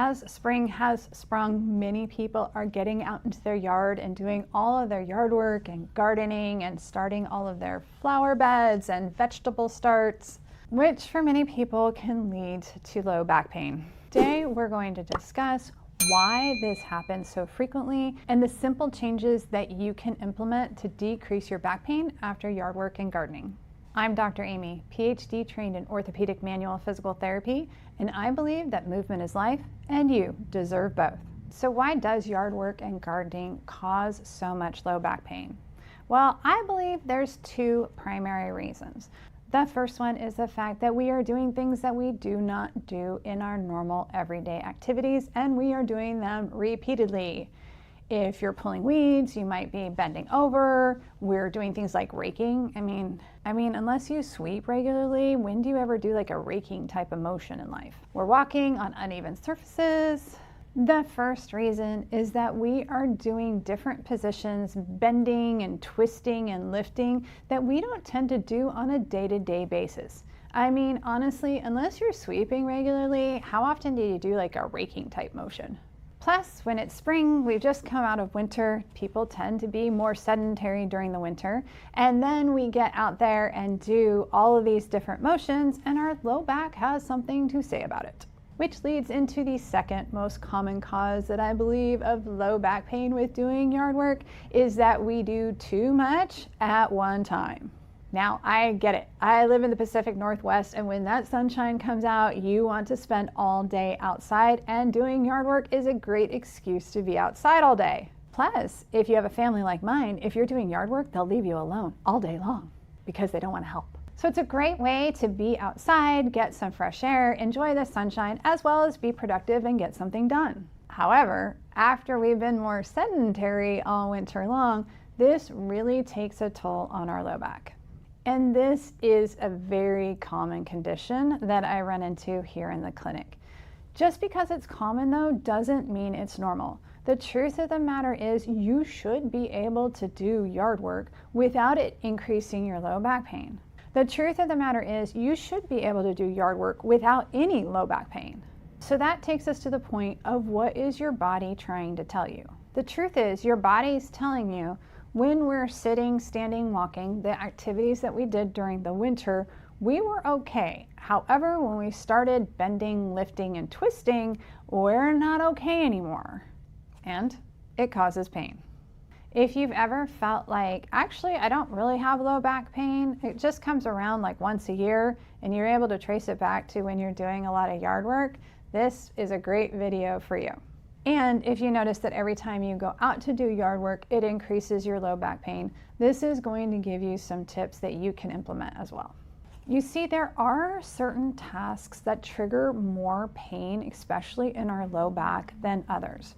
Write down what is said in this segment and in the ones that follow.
As spring has sprung, many people are getting out into their yard and doing all of their yard work and gardening and starting all of their flower beds and vegetable starts, which for many people can lead to low back pain. Today, we're going to discuss why this happens so frequently and the simple changes that you can implement to decrease your back pain after yard work and gardening. I'm Dr. Amy, PhD trained in orthopedic manual physical therapy, and I believe that movement is life and you deserve both. So why does yard work and gardening cause so much low back pain? Well, I believe there's two primary reasons. The first one is the fact that we are doing things that we do not do in our normal everyday activities, and we are doing them repeatedly. If you're pulling weeds, you might be bending over. We're doing things like raking. I mean, unless you sweep regularly, when do you ever do like a raking type of motion in life? We're walking on uneven surfaces. The first reason is that we are doing different positions, bending and twisting and lifting that we don't tend to do on a day-to-day basis. I mean, honestly, unless you're sweeping regularly, how often do you do like a raking type motion? Plus, when it's spring, we've just come out of winter, people tend to be more sedentary during the winter, and then we get out there and do all of these different motions, and our low back has something to say about it. Which leads into the second most common cause that I believe of low back pain with doing yard work is that we do too much at one time. Now, I get it. I live in the Pacific Northwest, and when that sunshine comes out, you want to spend all day outside, and doing yard work is a great excuse to be outside all day. Plus, if you have a family like mine, if you're doing yard work, they'll leave you alone all day long because they don't want to help. So it's a great way to be outside, get some fresh air, enjoy the sunshine, as well as be productive and get something done. However, after we've been more sedentary all winter long, this really takes a toll on our low back. And this is a very common condition that I run into here in the clinic. Just because it's common though, doesn't mean it's normal. The truth of the matter is you should be able to do yard work without it increasing your low back pain. The truth of the matter is you should be able to do yard work without any low back pain. So that takes us to the point of what is your body trying to tell you? The truth is your body's telling you when we're sitting, standing, walking, the activities that we did during the winter, we were okay. However, when we started bending, lifting, and twisting, we're not okay anymore. And it causes pain. If you've ever felt like, actually, I don't really have low back pain, it just comes around like once a year, and you're able to trace it back to when you're doing a lot of yard work, this is a great video for you. And if you notice that every time you go out to do yard work, it increases your low back pain, this is going to give you some tips that you can implement as well. You see, there are certain tasks that trigger more pain, especially in our low back, than others.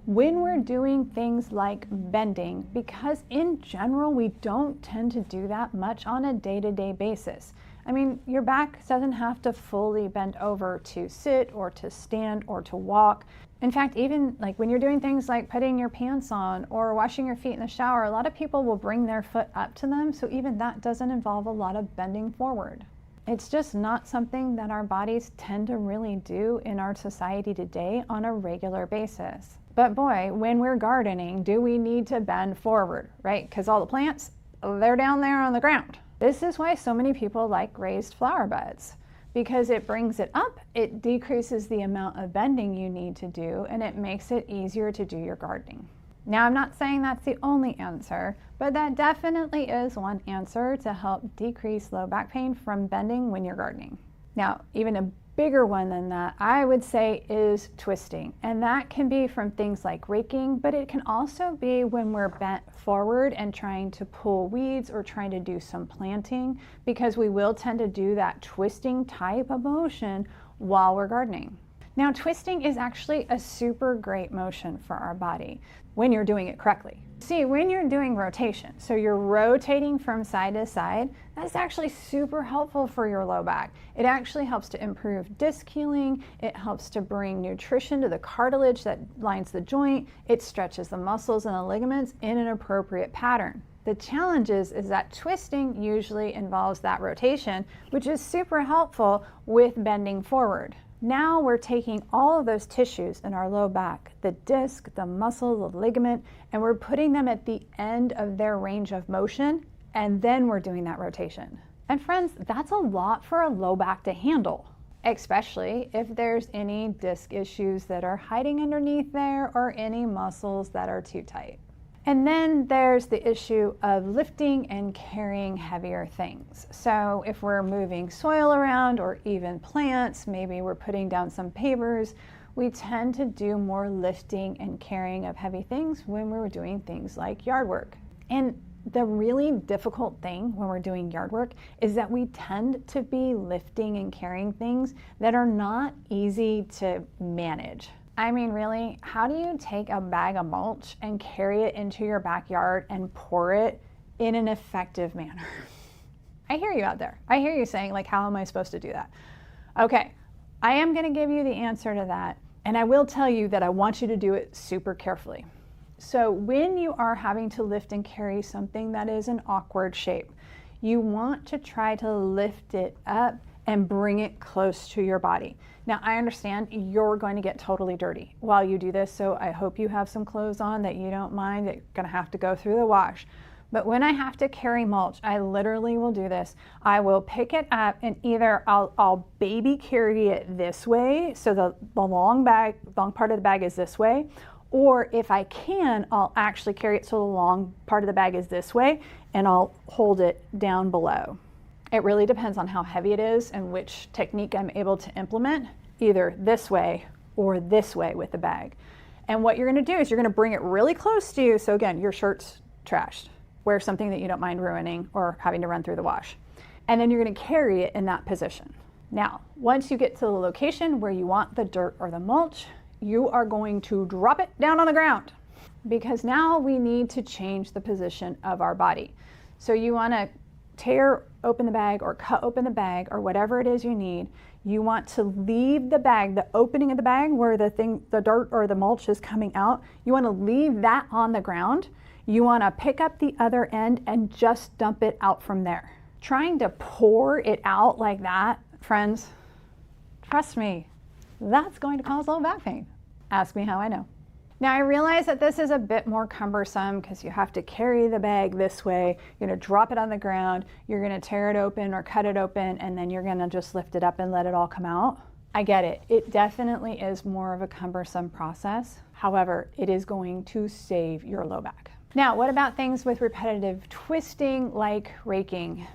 When we're doing things like bending, because in general, we don't tend to do that much on a day-to-day basis. I mean, your back doesn't have to fully bend over to sit or to stand or to walk. In fact, even like when you're doing things like putting your pants on or washing your feet in the shower, a lot of people will bring their foot up to them, so even that doesn't involve a lot of bending forward. It's just not something that our bodies tend to really do in our society today on a regular basis. But boy, when we're gardening, do we need to bend forward, right? Because all the plants, they're down there on the ground. This is why so many people like raised flower beds, because it brings it up, it decreases the amount of bending you need to do, and it makes it easier to do your gardening. Now, I'm not saying that's the only answer, but that definitely is one answer to help decrease low back pain from bending when you're gardening. Now, even a bigger one than that, I would say, is twisting. And that can be from things like raking, but it can also be when we're bent forward and trying to pull weeds or trying to do some planting, because we will tend to do that twisting type of motion while we're gardening. Now, twisting is actually a super great motion for our body when you're doing it correctly. See, when you're doing rotation, so you're rotating from side to side, that's actually super helpful for your low back. It actually helps to improve disc healing. It helps to bring nutrition to the cartilage that lines the joint. It stretches the muscles and the ligaments in an appropriate pattern. The challenge is that twisting usually involves that rotation, which is super helpful with bending forward. Now we're taking all of those tissues in our low back, the disc, the muscle, the ligament, and we're putting them at the end of their range of motion, and then we're doing that rotation. And friends, that's a lot for a low back to handle, especially if there's any disc issues that are hiding underneath there or any muscles that are too tight. And then there's the issue of lifting and carrying heavier things. So if we're moving soil around or even plants, maybe we're putting down some pavers, we tend to do more lifting and carrying of heavy things when we're doing things like yard work. And the really difficult thing when we're doing yard work is that we tend to be lifting and carrying things that are not easy to manage. I mean, really, how do you take a bag of mulch and carry it into your backyard and pour it in an effective manner? I hear you out there. I hear you saying, like, how am I supposed to do that? Okay, I am going to give you the answer to that, and I will tell you that I want you to do it super carefully. So when you are having to lift and carry something that is an awkward shape, you want to try to lift it up and bring it close to your body. Now, I understand you're going to get totally dirty while you do this, so I hope you have some clothes on that you don't mind that you're gonna have to go through the wash. But when I have to carry mulch, I literally will do this. I will pick it up and either I'll baby carry it this way, so the long part of the bag is this way, or if I can, I'll actually carry it so the long part of the bag is this way, and I'll hold it down below. It really depends on how heavy it is and which technique I'm able to implement, either this way or this way with the bag. And what you're gonna do is you're gonna bring it really close to you. So again, your shirt's trashed. Wear something that you don't mind ruining or having to run through the wash. And then you're gonna carry it in that position. Now, once you get to the location where you want the dirt or the mulch, you are going to drop it down on the ground, because now we need to change the position of our body. So you wanna tear open the bag or cut open the bag or whatever it is you need. You want to leave the bag, the opening of the bag where the dirt or the mulch is coming out, you want to leave that on the ground. You want to pick up the other end and just dump it out from there. Trying to pour it out like that, friends, trust me, that's going to cause low back pain. Ask me how I know. Now, I realize that this is a bit more cumbersome because you have to carry the bag this way, you're gonna drop it on the ground, you're gonna tear it open or cut it open, and then you're gonna just lift it up and let it all come out. I get it. It definitely is more of a cumbersome process. However, it is going to save your low back. Now, what about things with repetitive twisting like raking?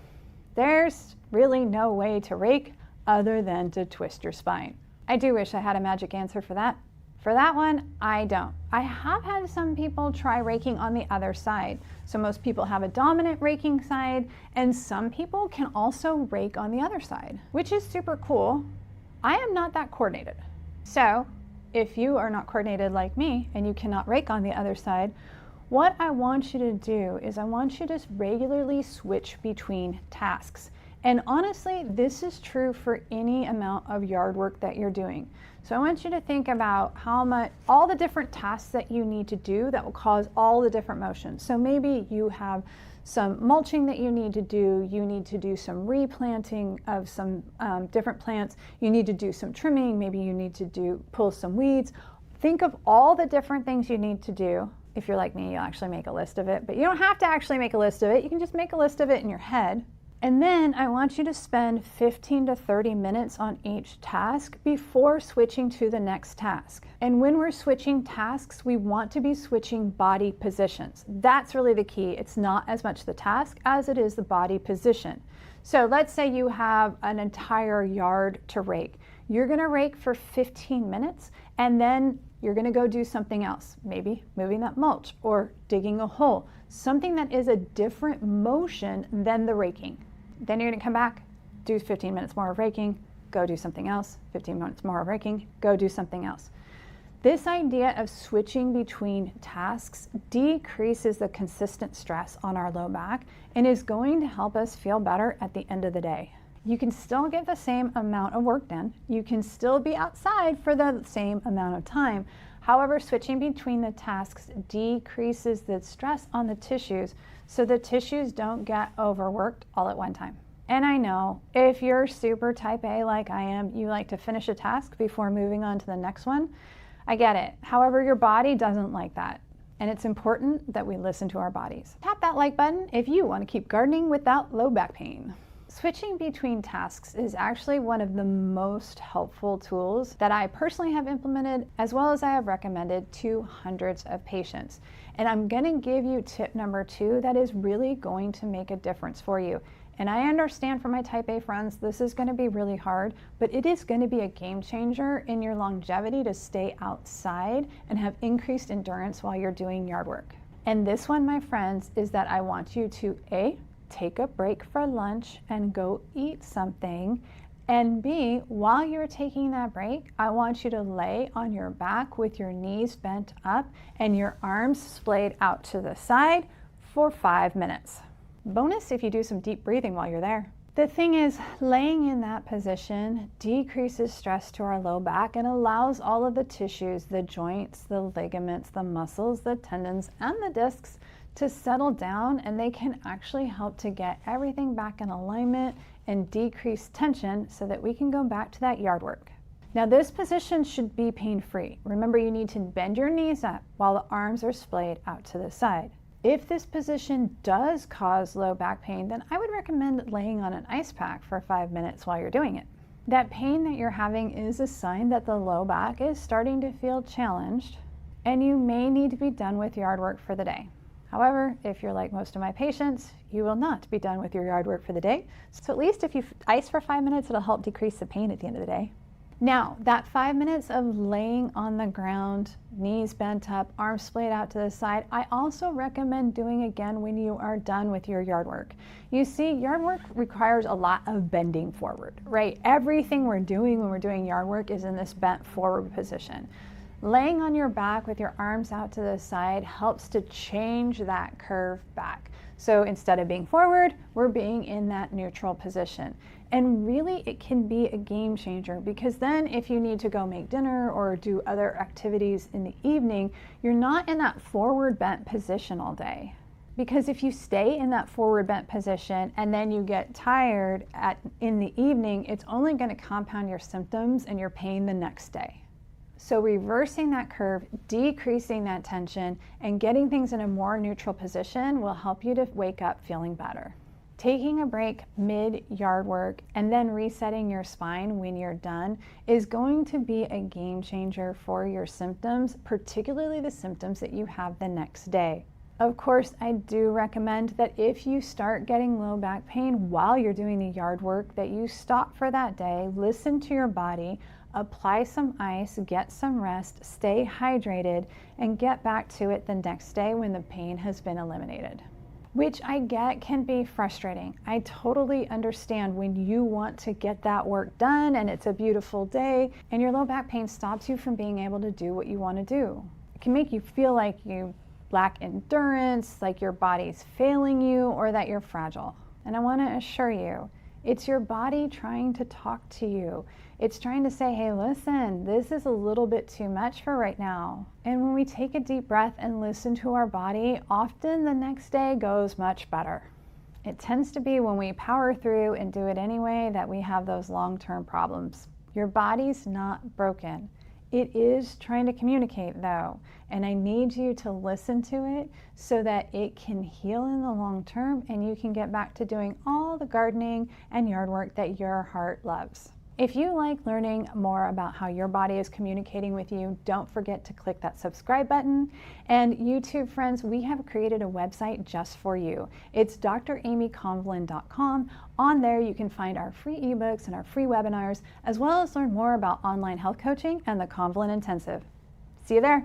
There's really no way to rake other than to twist your spine. I do wish I had a magic answer for that. For that one, I don't. I have had some people try raking on the other side. So most people have a dominant raking side, and some people can also rake on the other side, which is super cool. I am not that coordinated. So if you are not coordinated like me and you cannot rake on the other side, what I want you to do is I want you to regularly switch between tasks. And honestly, this is true for any amount of yard work that you're doing. So I want you to think about all the different tasks that you need to do that will cause all the different motions. So maybe you have some mulching that you need to do some replanting of some different plants, you need to do some trimming, maybe you need to pull some weeds. Think of all the different things you need to do. If you're like me, you'll actually make a list of it, but you don't have to actually make a list of it. You can just make a list of it in your head. And then I want you to spend 15 to 30 minutes on each task before switching to the next task. And when we're switching tasks, we want to be switching body positions. That's really the key. It's not as much the task as it is the body position. So let's say you have an entire yard to rake. You're gonna rake for 15 minutes and then you're gonna go do something else, maybe moving that mulch or digging a hole, something that is a different motion than the raking. Then you're gonna come back, do 15 minutes more of raking, go do something else, 15 minutes more of raking, go do something else. This idea of switching between tasks decreases the consistent stress on our low back and is going to help us feel better at the end of the day. You can still get the same amount of work done. You can still be outside for the same amount of time. However, switching between the tasks decreases the stress on the tissues so the tissues don't get overworked all at one time. And I know if you're super type A like I am, you like to finish a task before moving on to the next one. I get it. However, your body doesn't like that. And it's important that we listen to our bodies. Tap that like button if you want to keep gardening without low back pain. Switching between tasks is actually one of the most helpful tools that I personally have implemented, as well as I have recommended to hundreds of patients. And I'm going to give you tip number 2 that is really going to make a difference for you. And I understand for my type A friends, this is going to be really hard, but it is going to be a game changer in your longevity to stay outside and have increased endurance while you're doing yard work. And this one, my friends, is that I want you to A, take a break for lunch and go eat something, and B, while you're taking that break, I want you to lay on your back with your knees bent up and your arms splayed out to the side for 5 minutes. Bonus if you do some deep breathing while you're there. The thing is, laying in that position decreases stress to our low back and allows all of the tissues, the joints, the ligaments, the muscles, the tendons, and the discs to settle down, and they can actually help to get everything back in alignment and decrease tension so that we can go back to that yard work. Now this position should be pain-free. Remember, you need to bend your knees up while the arms are splayed out to the side. If this position does cause low back pain, then I would recommend laying on an ice pack for 5 minutes while you're doing it. That pain that you're having is a sign that the low back is starting to feel challenged, and you may need to be done with yard work for the day. However, if you're like most of my patients, you will not be done with your yard work for the day. So at least if you ice for 5 minutes, it'll help decrease the pain at the end of the day. Now, that 5 minutes of laying on the ground, knees bent up, arms splayed out to the side, I also recommend doing again when you are done with your yard work. You see, yard work requires a lot of bending forward, right? Everything we're doing when we're doing yard work is in this bent forward position. Laying on your back with your arms out to the side helps to change that curve back. So instead of being forward, we're being in that neutral position. And really, it can be a game changer, because then if you need to go make dinner or do other activities in the evening, you're not in that forward bent position all day. Because if you stay in that forward bent position and then you get tired in the evening, it's only going to compound your symptoms and your pain the next day. So reversing that curve, decreasing that tension, and getting things in a more neutral position will help you to wake up feeling better. Taking a break mid-yard work and then resetting your spine when you're done is going to be a game changer for your symptoms, particularly the symptoms that you have the next day. Of course, I do recommend that if you start getting low back pain while you're doing the yard work, that you stop for that day, listen to your body, apply some ice, get some rest, stay hydrated, and get back to it the next day when the pain has been eliminated. Which I get can be frustrating. I totally understand when you want to get that work done and it's a beautiful day and your low back pain stops you from being able to do what you want to do. It can make you feel like you lack endurance, like your body's failing you, or that you're fragile. And I want to assure you, it's your body trying to talk to you. It's trying to say, hey, listen, this is a little bit too much for right now. And when we take a deep breath and listen to our body, often the next day goes much better. It tends to be when we power through and do it anyway that we have those long-term problems. Your body's not broken. It is trying to communicate though, and I need you to listen to it so that it can heal in the long term and you can get back to doing all the gardening and yard work that your heart loves. If you like learning more about how your body is communicating with you, don't forget to click that subscribe button. And YouTube friends, we have created a website just for you. It's dramykonvalin.com. On there you can find our free ebooks and our free webinars, as well as learn more about online health coaching and the Konvalin Intensive. See you there.